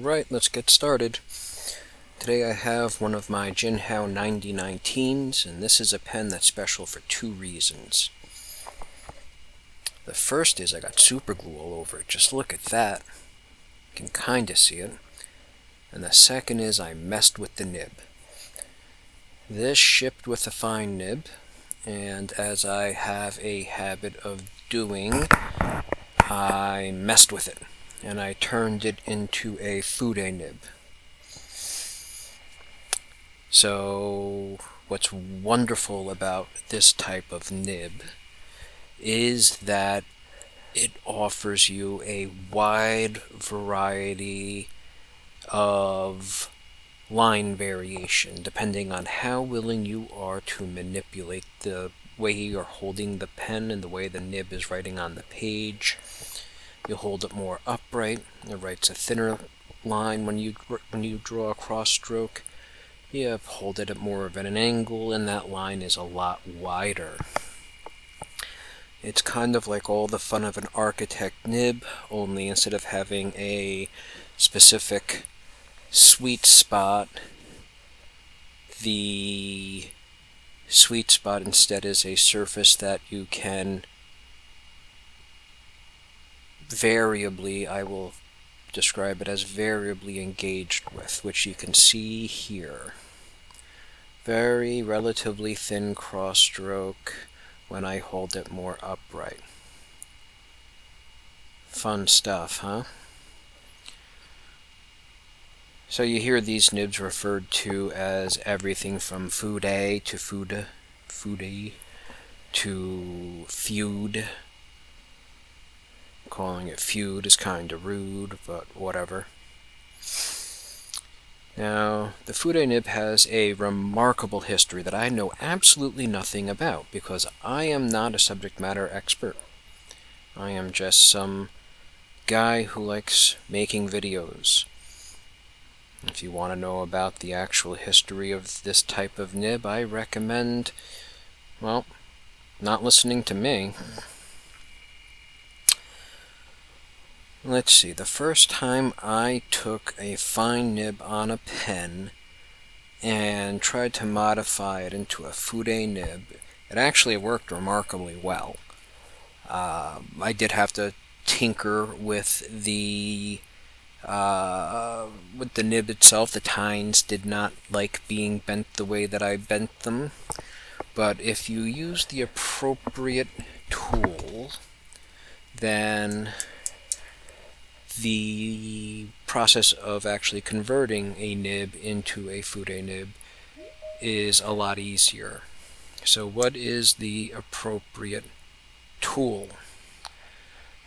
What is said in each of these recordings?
Alright, let's get started. Today I have one of my Jinhao 9019s, and this is a pen that's special for two reasons. The first is I got super glue all over it. Just look at that. You can kinda see it. And the second is I messed with the nib. This shipped with a fine nib, and as I have a habit of doing, I messed with it, and I turned it into a fude nib. So what's wonderful about this type of nib is that it offers you a wide variety of line variation depending on how willing you are to manipulate the way you're holding the pen and the way the nib is writing on the page. You hold it more upright, it writes a thinner line when you draw a cross stroke. You hold it at more of an angle, and that line is a lot wider. It's kind of like all the fun of an architect nib, only instead of having a specific sweet spot, the sweet spot instead is a surface that you can variably, I will describe it as variably engaged with, which you can see here. Very relatively thin cross stroke when I hold it more upright. Fun stuff, huh? So you hear these nibs referred to as everything from fude to Fyewd. Calling it Fyewd is kind of rude, but whatever. Now, the fude nib has a remarkable history that I know absolutely nothing about, because I am not a subject matter expert. I am just some guy who likes making videos. If you want to know about the actual history of this type of nib, I recommend, well, not listening to me. Let's see, the first time I took a fine nib on a pen and tried to modify it into a fude nib, it actually worked remarkably well. I did have to tinker with the nib itself. The tines did not like being bent the way that I bent them, but if you use the appropriate tool, then the process of actually converting a nib into a fude nib is a lot easier. So what is the appropriate tool?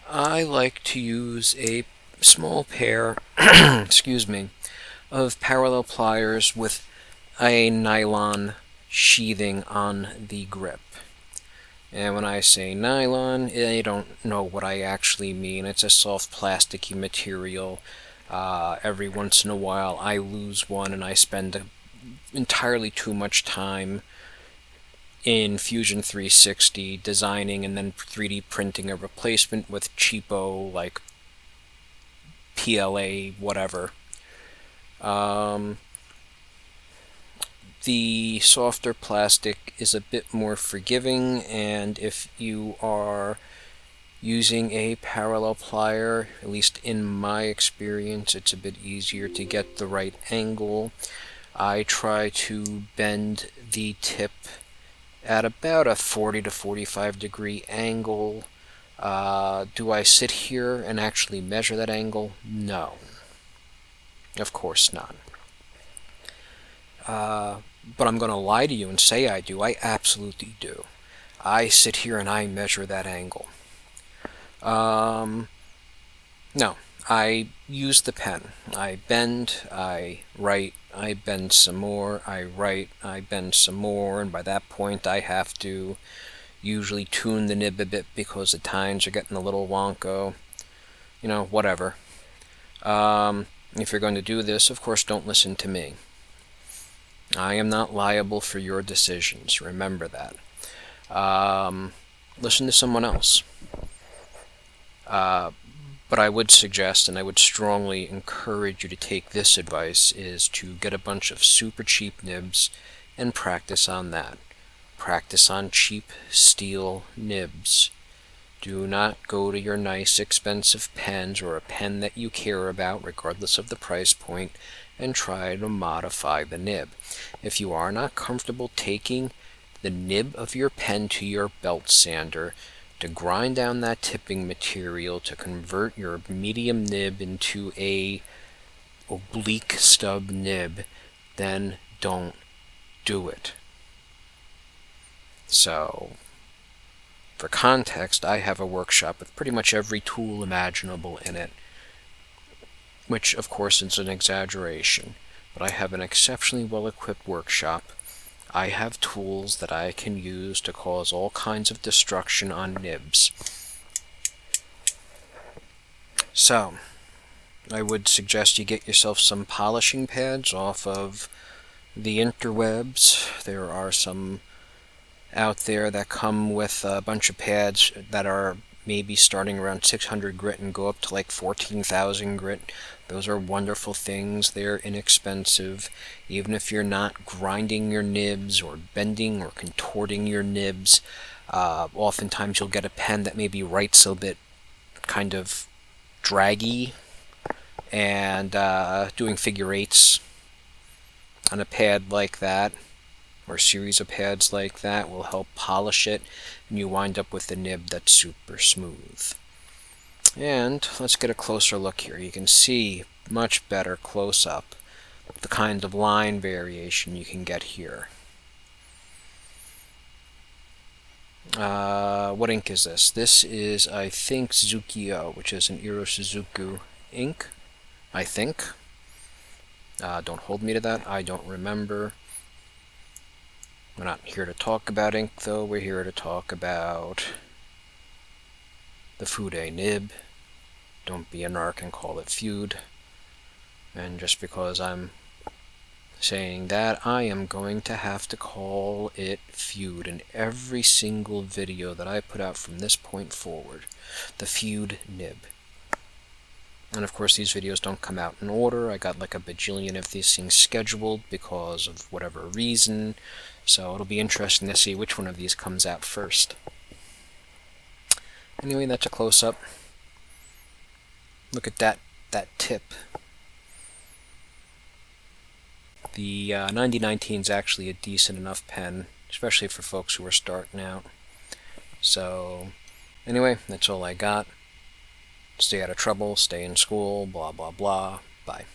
I like to use a small pair excuse me, of parallel pliers with a nylon sheathing on the grip. And when I say nylon, I don't know what I actually mean. It's a soft plasticky material. Every once in a while I lose one and I spend entirely too much time in Fusion 360 designing and then 3D printing a replacement with cheapo, like PLA whatever. The softer plastic is a bit more forgiving, and if you are using a parallel plier, at least in my experience, it's a bit easier to get the right angle. I try to bend the tip at about a 40 to 45 degree angle. Do I sit here and actually measure that angle? No. Of course not. But I'm going to lie to you and say I do. I absolutely do. I sit here and I measure that angle. No, I use the pen. I bend, I write, I bend some more, I write, I bend some more, and by that point I have to usually tune the nib a bit because the tines are getting a little wonko. You know, whatever. If you're going to do this, of course, don't listen to me. I am not liable for your decisions. Remember that. Listen to someone else. But I would suggest, and I would strongly encourage you to take this advice, is to get a bunch of super cheap nibs and practice on that. Practice on cheap steel nibs. Do not go to your nice expensive pens or a pen that you care about, regardless of the price point, and try to modify the nib. If you are not comfortable taking the nib of your pen to your belt sander to grind down that tipping material to convert your medium nib into a oblique stub nib, then don't do it. So, for context, I have a workshop with pretty much every tool imaginable in it, which of course is an exaggeration, but I have an exceptionally well-equipped workshop. I have tools that I can use to cause all kinds of destruction on nibs. So, I would suggest you get yourself some polishing pads off of the interwebs. There are some out there that come with a bunch of pads that are maybe starting around 600 grit and go up to like 14,000 grit. Those are wonderful things. They're inexpensive. Even if you're not grinding your nibs or bending or contorting your nibs, oftentimes you'll get a pen that maybe writes a bit kind of draggy, and doing figure eights on a pad like that, or a series of pads like that, will help polish it, and you wind up with a nib that's super smooth. And let's get a closer look here. You can see much better close up the kind of line variation you can get here. What ink is this? This is, I think, Tsuki-yo, which is an Iroshizuku ink, I think. Don't hold me to that. I don't remember. We're not here to talk about ink, though. We're here to talk about the fude nib. Don't be a narc and call it Fyewd. And just because I'm saying that, I am going to have to call it Fyewd in every single video that I put out from this point forward. The Fyewd nib. And of course these videos don't come out in order. I got like a bajillion of these things scheduled because of whatever reason. So it'll be interesting to see which one of these comes out first. Anyway, that's a close-up. Look at that tip. The 9019 is actually a decent enough pen, especially for folks who are starting out. So, anyway, that's all I got. Stay out of trouble, stay in school, blah blah blah. Bye.